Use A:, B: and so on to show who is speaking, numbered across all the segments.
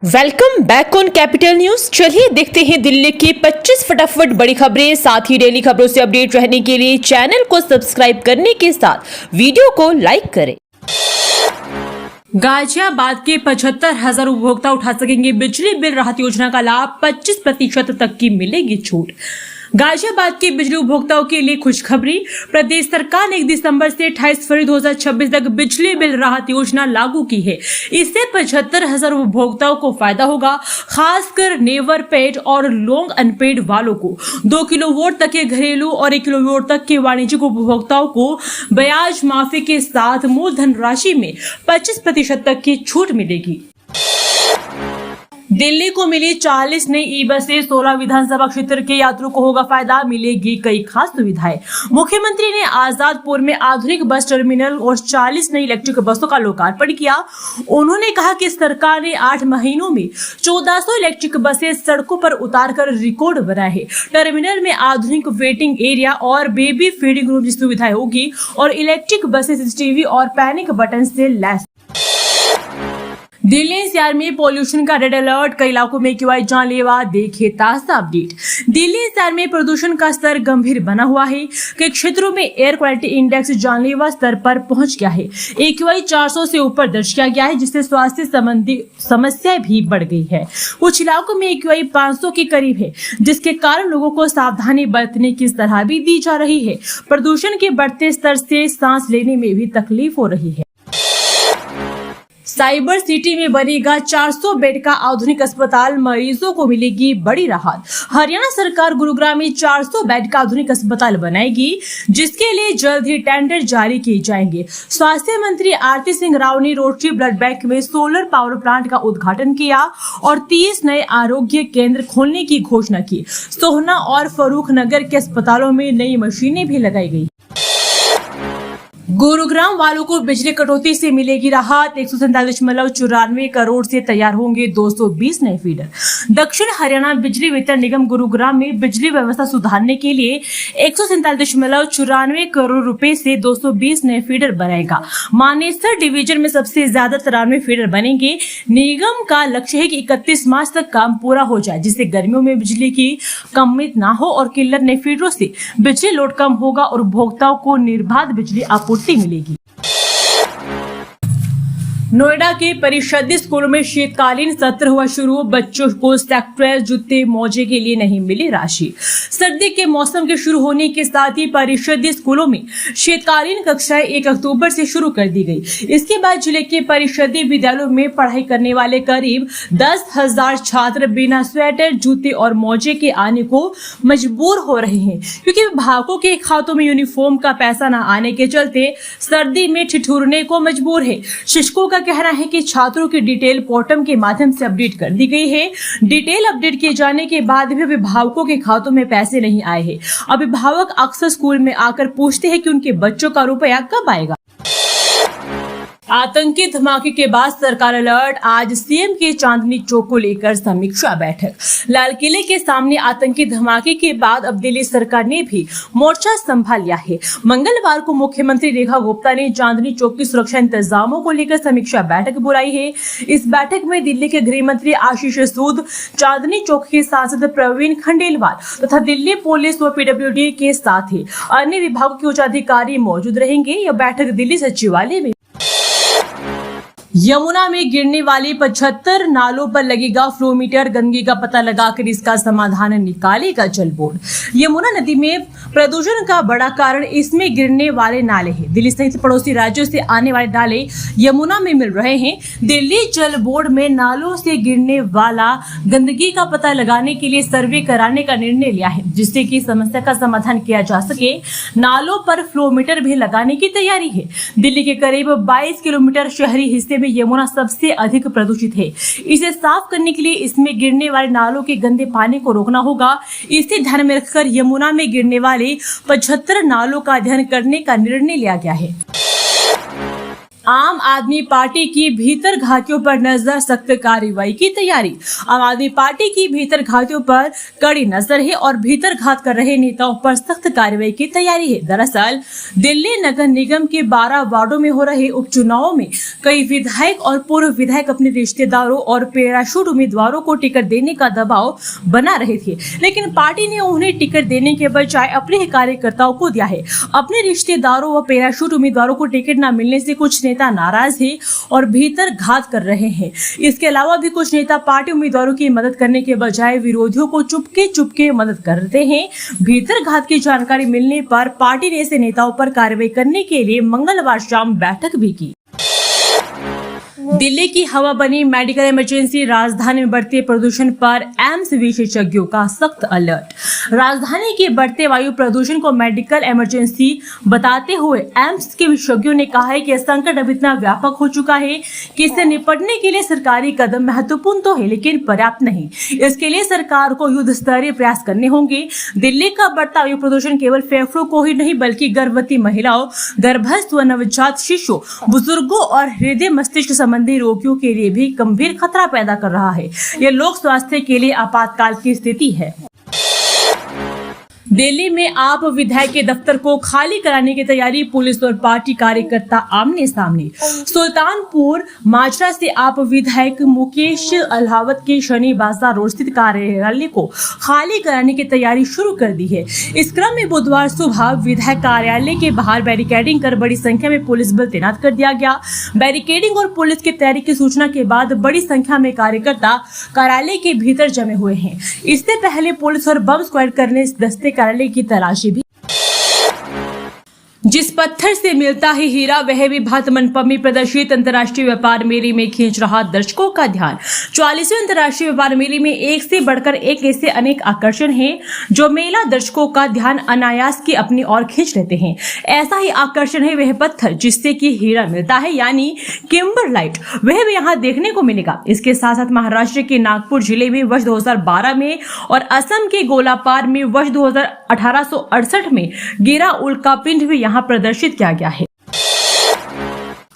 A: Welcome back on capital news. चलिए देखते हैं दिल्ली की 25 फटाफट बड़ी खबरें। साथ ही डेली खबरों से अपडेट रहने के लिए चैनल को सब्सक्राइब करने के साथ वीडियो को लाइक करें। गाजियाबाद के 75,000 उपभोक्ता उठा सकेंगे बिजली बिल राहत योजना का लाभ, 25% तक की मिलेगी छूट। गाजियाबाद के बिजली उपभोक्ताओं के लिए खुशखबरी। प्रदेश सरकार ने 1 दिसंबर से 28 फरवरी 2026 तक बिजली बिल राहत योजना लागू की है। इससे 75,000 उपभोक्ताओं को फायदा होगा, खासकर नेवर पेड और लॉन्ग अनपेड वालों को। 2 किलोवाट तक के घरेलू और 1 किलोवाट तक के वाणिज्यिक उपभोक्ताओं को ब्याज माफी के साथ मूलधन राशि में 25% तक की छूट मिलेगी। दिल्ली को मिली 40 नई ई बसें, 16 विधानसभा क्षेत्र के यात्रियों को होगा फायदा, मिलेगी कई खास सुविधाएं। मुख्यमंत्री ने आजादपुर में आधुनिक बस टर्मिनल और 40 नई इलेक्ट्रिक बसों का लोकार्पण किया। उन्होंने कहा कि सरकार ने 8 महीनों में 1400 इलेक्ट्रिक बसें सड़कों पर उतारकर रिकॉर्ड बनाए है। टर्मिनल में आधुनिक वेटिंग एरिया और बेबी फीडिंग रूम की सुविधाएं होगी और इलेक्ट्रिक बसें सीसीटीवी और पैनिक बटन से लैस। दिल्ली एनसीआर में पॉल्यूशन का रेड अलर्ट, कई इलाकों में एक्यूआई जानलेवा। देखिए ताजा अपडेट। दिल्ली एनसीआर में प्रदूषण का स्तर गंभीर बना हुआ है। कई क्षेत्रों में एयर क्वालिटी इंडेक्स जानलेवा स्तर पर पहुंच गया है। एक्यूआई 400 से ऊपर दर्ज किया गया है, जिससे स्वास्थ्य संबंधी समस्याएं भी बढ़ गई है। कुछ इलाकों में एक्यूआई 500 के करीब है, जिसके कारण लोगों को सावधानी बरतने की सलाह भी दी जा रही है। प्रदूषण के बढ़ते स्तर से सांस लेने में भी तकलीफ हो रही है। साइबर सिटी में बनेगा 400 बेड का आधुनिक अस्पताल, मरीजों को मिलेगी बड़ी राहत। हरियाणा सरकार गुरुग्राम में 400 बेड का आधुनिक अस्पताल बनाएगी, जिसके लिए जल्द ही टेंडर जारी किए जाएंगे। स्वास्थ्य मंत्री आरती सिंह राव ने रोटरी ब्लड बैंक में सोलर पावर प्लांट का उद्घाटन किया और 30 नए आरोग्य केंद्र खोलने की घोषणा की। सोहना और फरूख नगर के अस्पतालों में नई मशीनें भी लगाई गई। गुरुग्राम वालों को बिजली कटौती से मिलेगी राहत। 147.94 करोड़ से तैयार होंगे 220 नए फीडर। दक्षिण हरियाणा बिजली वितरण निगम गुरुग्राम में बिजली व्यवस्था सुधारने के लिए 147.94 करोड़ रुपए से 220 नए फीडर बनाएगा। मानेसर डिवीजन में सबसे ज्यादा 93 फीडर बनेंगे। निगम का लक्ष्य है कि 31 मार्च तक काम पूरा हो जाए, जिससे गर्मियों में बिजली की कमी न हो और किलर नए फीडरों से बिजली लोड कम होगा और उपभोक्ताओं को निर्बाध बिजली आपूर्ति मिलेगी। नोएडा के परिषदीय स्कूलों में शीतकालीन सत्र हुआ शुरू। बच्चों को स्वेटर, जूते, मोजे के लिए नहीं मिली राशि। सर्दी के मौसम के शुरू होने के साथ ही परिषदीय स्कूलों में शीतकालीन कक्षाएं 1 अक्टूबर से शुरू कर दी गई। इसके बाद जिले के परिषदीय विद्यालयों में पढ़ाई करने वाले करीब 10,000 छात्र बिना स्वेटर, जूते और मोजे के आने को मजबूर हो रहे हैं, क्योंकि विभागों के खातों में यूनिफॉर्म का पैसा न आने के चलते सर्दी में ठिठुरने को मजबूर है। शिक्षकों का कहना है कि छात्रों की डिटेल पोर्टल के माध्यम से अपडेट कर दी गई है। डिटेल अपडेट किए जाने के बाद भी अभिभावकों के खातों में पैसे नहीं आए हैं। अभिभावक अक्सर स्कूल में आकर पूछते हैं कि उनके बच्चों का रुपया कब आएगा। आतंकी धमाके के बाद सरकार अलर्ट। आज सीएम के चांदनी चौक को लेकर समीक्षा बैठक। लाल किले के सामने आतंकी धमाके के बाद अब दिल्ली सरकार ने भी मोर्चा संभाल लिया है। मंगलवार को मुख्यमंत्री रेखा गुप्ता ने चांदनी चौक की सुरक्षा इंतजामों को लेकर समीक्षा बैठक बुलाई है। इस बैठक में दिल्ली के गृह मंत्री आशीष सूद, चांदनी चौक के सांसद प्रवीण खंडेलवाल तथा दिल्ली पुलिस व पीडब्ल्यूडी के साथ ही अन्य विभागों के उच्च अधिकारी मौजूद रहेंगे। यह बैठक दिल्ली सचिवालय में। यमुना में गिरने वाले 75 नालों पर लगेगा फ्लोमीटर, गंदगी का पता लगाकर इसका समाधान निकालेगा जल बोर्ड। यमुना नदी में प्रदूषण का बड़ा कारण इसमें गिरने वाले नाले हैं। दिल्ली सहित पड़ोसी राज्यों से आने वाले नाले यमुना में मिल रहे हैं। दिल्ली जल बोर्ड में नालों से गिरने वाला गंदगी का पता लगाने के लिए सर्वे कराने का निर्णय लिया है, जिससे कि समस्या का समाधान किया जा सके। नालों पर फ्लोमीटर भी लगाने की तैयारी है। दिल्ली के करीब 22 किलोमीटर शहरी हिस्से में यमुना सबसे अधिक प्रदूषित है। इसे साफ करने के लिए इसमें गिरने वाले नालों के गंदे पानी को रोकना होगा। इसे ध्यान में रखकर यमुना में गिरने वाले 75 नालों का अध्ययन करने का निर्णय लिया गया है। आम आदमी पार्टी की भीतर घातियों पर नजर, सख्त कार्रवाई की तैयारी। आम आदमी पार्टी की भीतर घातियों पर कड़ी नजर है और भीतर घात कर रहे नेताओं पर सख्त कार्रवाई की तैयारी है। दरअसल दिल्ली नगर निगम के 12 वार्डों में हो रहे उपचुनावों में कई विधायक और पूर्व विधायक अपने रिश्तेदारों और पैराशूट उम्मीदवारों को टिकट देने का दबाव बना रहे थे, लेकिन पार्टी ने उन्हें टिकट देने के बजाय अपने ही कार्यकर्ताओं को दिया है। अपने रिश्तेदारों व पैराशूट उम्मीदवारों को टिकट न मिलने से कुछ नेता नाराज हैं और भीतर घात कर रहे हैं। इसके अलावा भी कुछ नेता पार्टी उम्मीदवारों की मदद करने के बजाय विरोधियों को चुपके मदद करते हैं। भीतर घात की जानकारी मिलने पर पार्टी ने ऐसे नेताओं पर कार्रवाई करने के लिए मंगलवार शाम बैठक भी की। दिल्ली की हवा बनी मेडिकल इमरजेंसी, राजधानी में बढ़ते प्रदूषण पर एम्स विशेषज्ञों का सख्त अलर्ट। राजधानी के बढ़ते वायु प्रदूषण को मेडिकल इमरजेंसी बताते हुए एम्स के विशेषज्ञों ने कहा है कि संकट अब इतना व्यापक हो चुका है कि इससे निपटने के लिए सरकारी कदम महत्वपूर्ण तो है, लेकिन पर्याप्त नहीं। इसके लिए सरकार को युद्ध स्तरीय प्रयास करने होंगे। दिल्ली का बढ़ता वायु प्रदूषण केवल फेफड़ों को ही नहीं बल्कि गर्भवती महिलाओं, गर्भस्थ व नवजात शिशु, बुजुर्गों और हृदय मस्तिष्क संबंधी रोगियों के लिए भी गंभीर खतरा पैदा कर रहा है। यह लोक स्वास्थ्य के लिए आपातकाल की स्थिति है। दिल्ली में आप विधायक के दफ्तर को खाली कराने की तैयारी, पुलिस और पार्टी कार्यकर्ता आमने सामने। सुल्तानपुर माजरा से आप विधायक मुकेश अल्हावत के शनि बाजार रोड स्थित कार्यालय को खाली कराने की तैयारी शुरू कर दी है। इस क्रम में बुधवार सुबह विधायक कार्यालय के बाहर बैरिकेडिंग कर बड़ी संख्या में पुलिस बल तैनात कर दिया गया। बैरिकेडिंग और पुलिस की तैयारी की सूचना के बाद बड़ी संख्या में कार्यकर्ता कार्यालय के भीतर जमे हुए हैं। इससे पहले पुलिस और बम स्क्वाड करने दस्ते कार्यालय की तलाशी भी। जिस पत्थर से मिलता है हीरा, वह भी भारत मंडपम में प्रदर्शित अंतर्राष्ट्रीय व्यापार मेले में खींच रहा दर्शकों का ध्यान। 44वें अंतर्राष्ट्रीय व्यापार मेले में एक से बढ़कर एक ऐसे अनेक आकर्षण हैं जो मेला दर्शकों का ध्यान अनायास की अपनी ओर खींच लेते हैं। ऐसा ही आकर्षण है वह पत्थर जिससे कि हीरा मिलता है, यानी किम्बरलाइट। वह भी यहाँ देखने को मिलेगा। इसके साथ साथ महाराष्ट्र के नागपुर जिले में वर्ष 2012 में और असम के गोलापार में वर्ष 1868 में गिरा उल्कापिंड भी यहाँ प्रदर्शित किया गया है।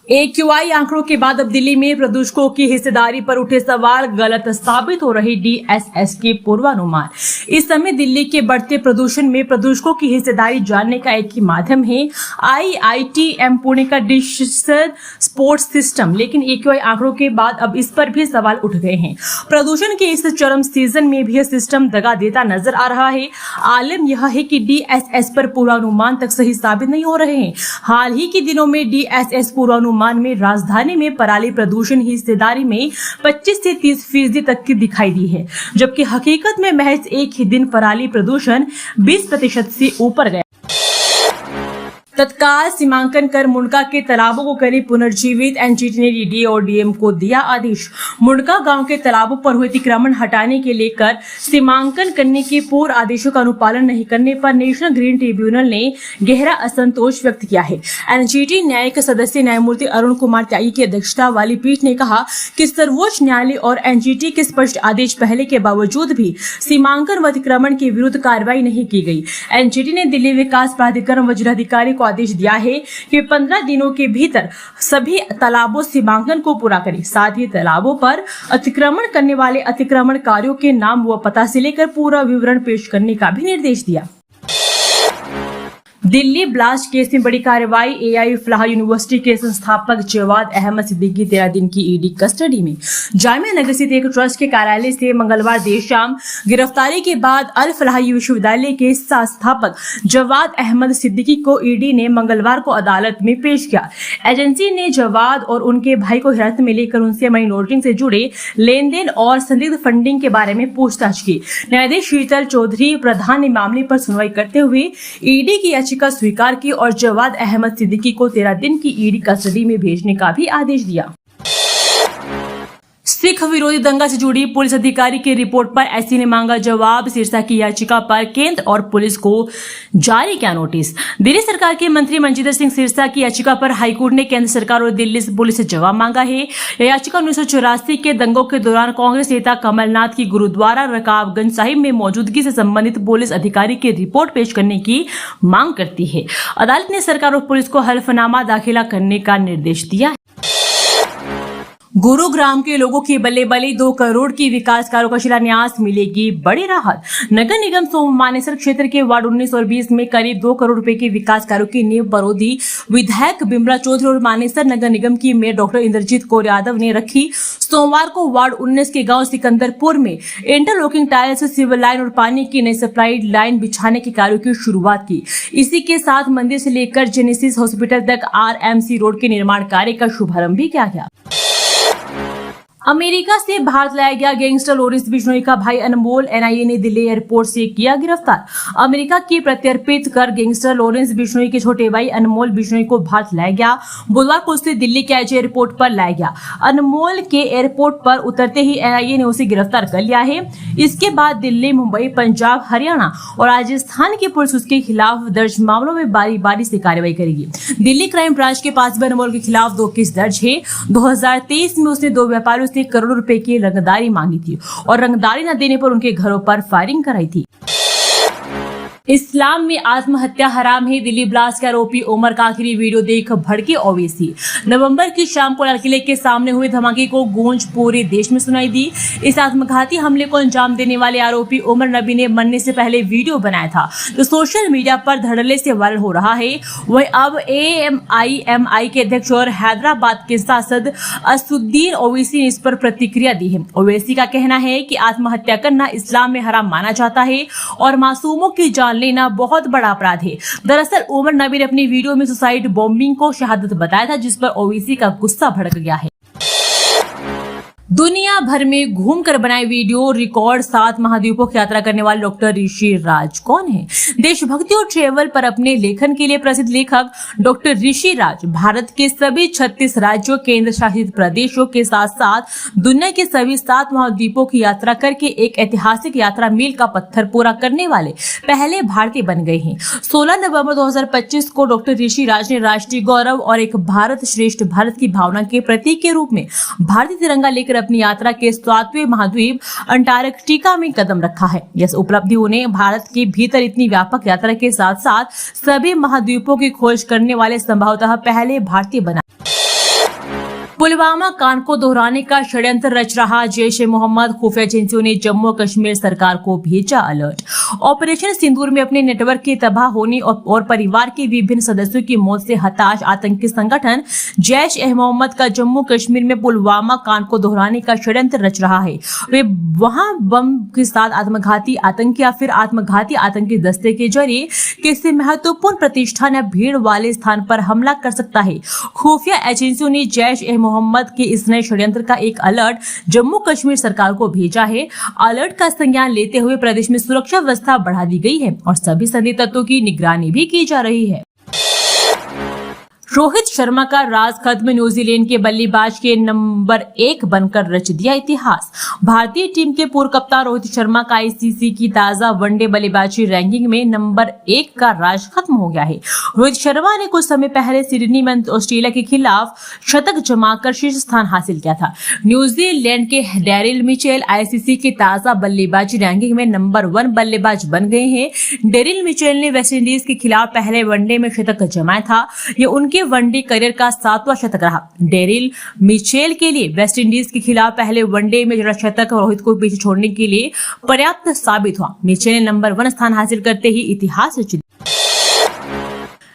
A: AQI आंकड़ों के बाद अब दिल्ली में प्रदूषकों की हिस्सेदारी पर उठे सवाल, गलत साबित हो रही DSS के पूर्वानुमान। इस समय दिल्ली के बढ़ते प्रदूषण में प्रदूषकों की हिस्सेदारी जानने का एक ही माध्यम है IITM पुणे का डिजिटल स्पोर्ट्स सिस्टम, लेकिन AQI आंकड़ों के बाद अब इस पर भी सवाल उठ गए हैं। प्रदूषण के इस चरम सीजन में भी यह सिस्टम दगा देता नजर आ रहा है। आलम यह है कि DSS पर पूर्वानुमान तक सही साबित नहीं हो रहे हैं। हाल ही के दिनों में DSS पूर्वानुमान में राजधानी में पराली प्रदूषण की हिस्सेदारी में 25 से 30% तक की दिखाई दी है, जबकि हकीकत में महज एक ही दिन पराली प्रदूषण 20% से ऊपर गया। तत्काल सीमांकन कर मुंडका के तालाबों को करे पुनर्जीवित। एनजीटी ने डीडी और डीएम को दिया आदेश। मुंडका गांव के तालाबों पर हुए अतिक्रमण हटाने के लेकर सीमांकन करने के पूर्व आदेशों का अनुपालन नहीं करने पर नेशनल ग्रीन ट्रिब्यूनल ने गहरा असंतोष व्यक्त किया है। एनजीटी न्यायिक सदस्य न्यायमूर्ति अरुण कुमार त्यागी की अध्यक्षता वाली पीठ ने कहा कि सर्वोच्च न्यायालय और एनजीटी के स्पष्ट आदेश पहले के बावजूद भी सीमांकन व अतिक्रमण के विरुद्ध कार्रवाई नहीं की गई। एनजीटी ने दिल्ली विकास प्राधिकरण व जिलाधिकारी को आदेश दिया है कि 15 दिनों के भीतर सभी तालाबों सीमांकन को पूरा करें। साथ ही तालाबों पर अतिक्रमण करने वाले अतिक्रमणकारियों के नाम व पता से लेकर पूरा विवरण पेश करने का भी निर्देश दिया। दिल्ली ब्लास्ट केस में बड़ी कार्रवाई। एआई फलाह यूनिवर्सिटी के संस्थापक जवाद अहमद सिद्दीकी 13 दिन की ईडी कस्टडी में। जामिया नगर स्थित एक ट्रस्ट के कार्यालय से मंगलवार देर शाम गिरफ्तारी के बाद अल फलाह विश्वविद्यालय के संस्थापक जवाद अहमद सिद्दीकी को ईडी ने मंगलवार को अदालत में पेश किया। एजेंसी ने जवाद और उनके भाई को हिरासत में लेकर उनसे मनी लॉन्ड्रिंग से जुड़े लेन देन और संदिग्ध फंडिंग के बारे में पूछताछ की। न्यायाधीश शीतल चौधरी प्रधान ने मामले पर सुनवाई करते हुए ईडी की याचिका का स्वीकार की और जवाद अहमद सिद्दीकी को 13 दिन की ईडी कस्टडी में भेजने का भी आदेश दिया। सिख विरोधी दंगा से जुड़ी पुलिस अधिकारी की रिपोर्ट पर एससी ने मांगा जवाब। सिरसा की याचिका पर केंद्र और पुलिस को जारी किया नोटिस। दिल्ली सरकार के मंत्री मनजिंदर सिंह सिरसा की याचिका पर हाईकोर्ट ने केंद्र सरकार और दिल्ली पुलिस से जवाब मांगा है। यह याचिका 1984 के दंगों के दौरान कांग्रेस नेता कमलनाथ की गुरुद्वारा रकाबगंज साहिब में मौजूदगी से संबंधित पुलिस अधिकारी की रिपोर्ट पेश करने की मांग करती है। अदालत ने सरकार और पुलिस को हल्फनामा दाखिला करने का निर्देश दिया है। गुरुग्राम के लोगों की बल्ले बल्ले 2 करोड़ की विकास कार्यों का शिलान्यास, मिलेगी बड़ी राहत। नगर निगम सोमानेसर क्षेत्र के वार्ड 19 और 20 में करीब 2 करोड़ रुपए के विकास कार्यों की नींव बरोदी विधायक बिमला चौधरी और मानेसर नगर निगम की मेयर डॉक्टर इंद्रजीत कौर यादव ने रखी। सोमवार को वार्ड 19 के गांव सिकंदरपुर में इंटरलॉकिंग टाइल से सिविल लाइन और पानी की नई सप्लाई लाइन बिछाने के कार्यों की शुरुआत की। इसी के साथ मंदिर से लेकर जेनेसिस हॉस्पिटल तक RMC रोड के निर्माण कार्य का शुभारंभ भी किया गया। अमेरिका से भारत लाया गया गैंगस्टर लॉरेंस बिश्नोई का भाई अनमोल NIA ने दिल्ली एयरपोर्ट से किया गिरफ्तार। अमेरिका की प्रत्यर्पित कर गैंगस्टर लॉरेंस बिश्नोई के छोटे भाई अनमोल बिश्नोई को भारत लाया गया। बुधवार को उसे दिल्ली के IJ एयरपोर्ट पर लाया गया। अनमोल के एयरपोर्ट पर उतरते ही NIA ने उसे गिरफ्तार कर लिया है। इसके बाद दिल्ली, मुंबई, पंजाब, हरियाणा और राजस्थान की पुलिस उसके खिलाफ दर्ज मामलों में बारी बारी से कार्रवाई करेगी। दिल्ली क्राइम ब्रांच के पास भी अनमोल के खिलाफ 2 केस दर्ज है। 2023 में उसने 2 व्यापारियों से करोड़ों रुपए की रंगदारी मांगी थी और रंगदारी न देने पर उनके घरों पर फायरिंग कराई थी। इस्लाम में आत्महत्या हराम है। दिल्ली ब्लास्ट के आरोपी उमर का आखिरी वीडियो देख भड़के ओवैसी। नवंबर की शाम को लाल किले के सामने हुए धमाके को गूंज पूरे देश में सुनाई दी। इस आत्मघाती हमले को अंजाम देने वाले आरोपी उमर नबी ने मरने से पहले वीडियो बनाया था जो सोशल मीडिया पर धड़ल्ले से वायरल हो रहा है। वहीं अब AMIMI के अध्यक्ष और हैदराबाद के सांसद असुद्दीन ओवैसी ने इस पर प्रतिक्रिया दी है। ओवैसी का कहना है कि आत्महत्या करना इस्लाम में हराम माना जाता है और मासूमों की जान लेना बहुत बड़ा अपराध है। दरअसल उमर नबी ने अपनी वीडियो में सुसाइड बॉम्बिंग को शहादत बताया था, जिस पर ओवैसी का गुस्सा भड़क गया है। दुनिया भर में घूमकर बनाए वीडियो रिकॉर्ड 7 महाद्वीपों की यात्रा करने वाले डॉक्टर ऋषि राज कौन है? देशभक्ति और ट्रेवल पर अपने लेखन के लिए प्रसिद्ध लेखक डॉक्टर ऋषि राज भारत के सभी 36 राज्यों, केंद्र शासित प्रदेशों के साथ साथ दुनिया के सभी 7 महाद्वीपों की यात्रा करके एक ऐतिहासिक यात्रा मील का पत्थर पूरा करने वाले पहले भारतीय बन गए हैं। 16 नवंबर 2025 को डॉक्टर ऋषि राज ने राष्ट्रीय गौरव और एक भारत श्रेष्ठ भारत की भावना के प्रतीक के रूप में भारतीय तिरंगा लेकर अपनी यात्रा के 7वें महाद्वीप अंटार्कटिका में कदम रखा है। यह उपलब्धि उन्हें भारत के भीतर इतनी व्यापक यात्रा के साथ साथ सभी महाद्वीपों की खोज करने वाले संभवतः पहले भारतीय बना। पुलवामा कांड को दोहराने का षड्यंत्र रच रहा जैश-ए-मोहम्मद खुफिया एजेंसियों ने जम्मू कश्मीर सरकार को भेजा अलर्ट। ऑपरेशन सिंदूर में अपने नेटवर्क के तबाह होने और परिवार के विभिन्न सदस्यों की मौत से हताश आतंकी संगठन जैश-ए-मोहम्मद का जम्मू कश्मीर में पुलवामा कांड को दोहराने का षड्यंत्र रच रहा है। वे वहां बम के साथ आत्मघाती आतंकी या फिर आत्मघाती आतंकी दस्ते के जरिए किसी महत्वपूर्ण प्रतिष्ठान या भीड़ वाले स्थान पर हमला कर सकता है। खुफिया एजेंसियों ने जैश-ए-मोहम्मद के इस नए षड्यंत्र का एक अलर्ट जम्मू कश्मीर सरकार को भेजा है। अलर्ट का संज्ञान लेते हुए प्रदेश में सुरक्षा व्यवस्था बढ़ा दी गई है और सभी संदिग्ध तत्वों की निगरानी भी की जा रही है। रोहित शर्मा का राज खत्म, न्यूजीलैंड के बल्लेबाज के नंबर 1 बनकर रच दिया इतिहास। भारतीय टीम के पूर्व कप्तान रोहित शर्मा का ICC की ताजा वनडे बल्लेबाजी रैंकिंग में नंबर 1 का राज खत्म हो गया है। रोहित शर्मा ने कुछ समय पहले सिडनी में ऑस्ट्रेलिया के खिलाफ शतक जमाकर शीर्ष स्थान हासिल किया था। न्यूजीलैंड के डेरिल मिचेल ICC की ताजा बल्लेबाजी रैंकिंग में नंबर 1 बल्लेबाज बन गए हैं। डेरिल मिचेल ने वेस्टइंडीज के खिलाफ पहले वनडे में शतक जमाया था। ये उनके वनडे करियर का 7वां शतक रहा। डेरिल मिचेल के लिए वेस्टइंडीज के खिलाफ पहले वनडे में जड़ा शतक रोहित को पीछे छोड़ने के लिए पर्याप्त साबित हुआ। मिचेल ने नंबर 1 स्थान हासिल करते ही इतिहास रच दिया।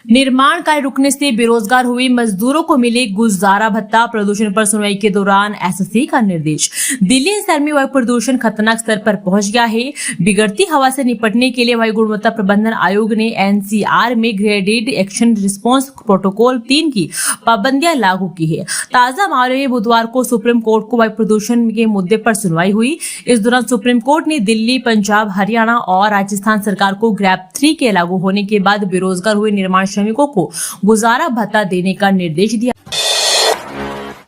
A: निर्माण कार्य रुकने से बेरोजगार हुए मजदूरों को मिले गुजारा भत्ता, प्रदूषण पर सुनवाई के दौरान SSC का निर्देश। दिल्ली एनसीआर में वायु प्रदूषण खतरनाक स्तर पर पहुंच गया है। बिगड़ती हवा से निपटने के लिए वायु गुणवत्ता प्रबंधन आयोग ने NCR में ग्रेडेड एक्शन रिस्पांस प्रोटोकॉल 3 की पाबंदियां लागू की है। ताजा मामले में बुधवार को सुप्रीम कोर्ट को वायु प्रदूषण के मुद्दे पर सुनवाई हुई। इस दौरान सुप्रीम कोर्ट ने दिल्ली, पंजाब, हरियाणा और राजस्थान सरकार को ग्रैप 3 के लागू होने के बाद बेरोजगार हुए निर्माण श्रमिकों को गुजारा भत्ता देने का निर्देश दिया।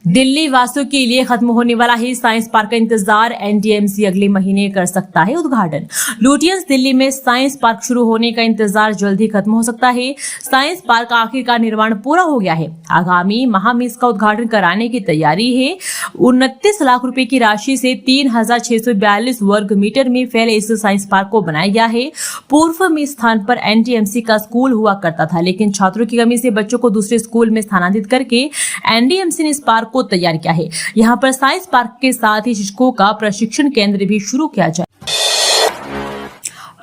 A: दिल्ली वासियों के लिए खत्म होने वाला है साइंस पार्क का इंतजार, एनडीएमसी अगले महीने कर सकता है उद्घाटन। लुटियंस दिल्ली में साइंस पार्क शुरू होने का इंतजार जल्द ही खत्म हो सकता है। साइंस पार्क का आखिरकार निर्माण पूरा हो गया है। आगामी माह में इसका उद्घाटन कराने की तैयारी है। 29 लाख रुपए की राशि से 3642 वर्ग मीटर में फैले इस साइंस पार्क को बनाया गया है। पूर्व में स्थान पर एनडीएमसी का स्कूल हुआ करता था, लेकिन छात्रों की कमी से बच्चों को दूसरे स्कूल में स्थानांतरित करके एनडीएमसी ने इस पार्क को तैयार किया है। यहाँ पर साइंस पार्क के साथ ही शिक्षकों का प्रशिक्षण केंद्र भी शुरू किया जाए।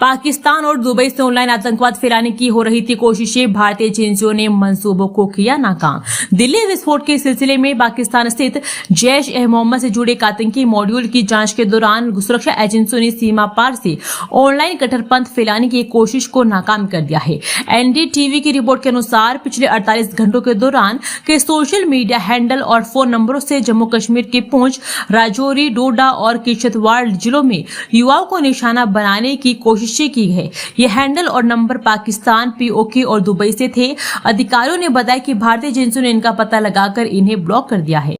A: पाकिस्तान और दुबई से ऑनलाइन आतंकवाद फैलाने की हो रही थी कोशिशें, भारतीय एजेंसियों ने मंसूबों को किया नाकाम। दिल्ली विस्फोट के सिलसिले में पाकिस्तान स्थित जैश ए मोहम्मद से जुड़े एक आतंकी मॉड्यूल की जांच के दौरान सुरक्षा एजेंसियों ने सीमा पार से ऑनलाइन कट्टरपंथ फैलाने की कोशिश को नाकाम कर दिया है। एनडीटीवी की रिपोर्ट के अनुसार पिछले 48 घंटों के दौरान के सोशल मीडिया हैंडल और फोन नंबरों से जम्मू कश्मीर के पुंछ, राजौरी, डोडा और किश्तवाड़ जिलों में युवाओं को निशाना बनाने की कोशिश की है। ये हैंडल और नंबर पाकिस्तान, पीओके और दुबई से थे। अधिकारियों ने बताया कि भारतीय एजेंसियों ने इनका पता लगाकर इन्हें ब्लॉक कर दिया है।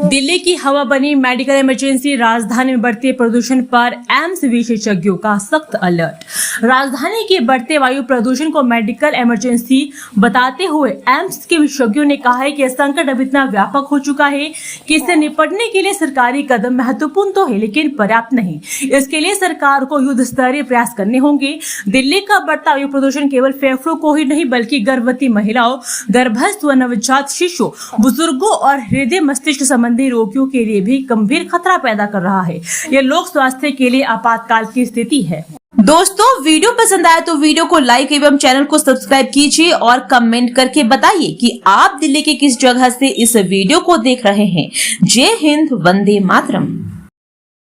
A: दिल्ली की हवा बनी मेडिकल इमरजेंसी, राजधानी में बढ़ते प्रदूषण पर एम्स विशेषज्ञों का सख्त अलर्ट। राजधानी के बढ़ते वायु प्रदूषण को मेडिकल इमरजेंसी बताते हुए एम्स के विशेषज्ञों ने कहा है कि संकट अब इतना व्यापक हो चुका है कि इससे निपटने के लिए सरकारी कदम महत्वपूर्ण तो है, लेकिन पर्याप्त नहीं। इसके लिए सरकार को युद्ध स्तरीय प्रयास करने होंगे। दिल्ली का बढ़ता वायु प्रदूषण केवल फेफड़ों को ही नहीं बल्कि गर्भवती महिलाओं, गर्भस्थ व नवजात शिशु, बुजुर्गों और हृदय मस्तिष्क संबंधी रोगियों के लिए भी गंभीर खतरा पैदा कर रहा है। यह लोक स्वास्थ्य के लिए आपातकाल की स्थिति है।
B: दोस्तों, वीडियो पसंद आया तो वीडियो को लाइक एवं चैनल को सब्सक्राइब कीजिए और कमेंट करके बताइए कि आप दिल्ली के किस जगह से इस वीडियो को देख रहे हैं। जय हिंद, वंदे मातरम।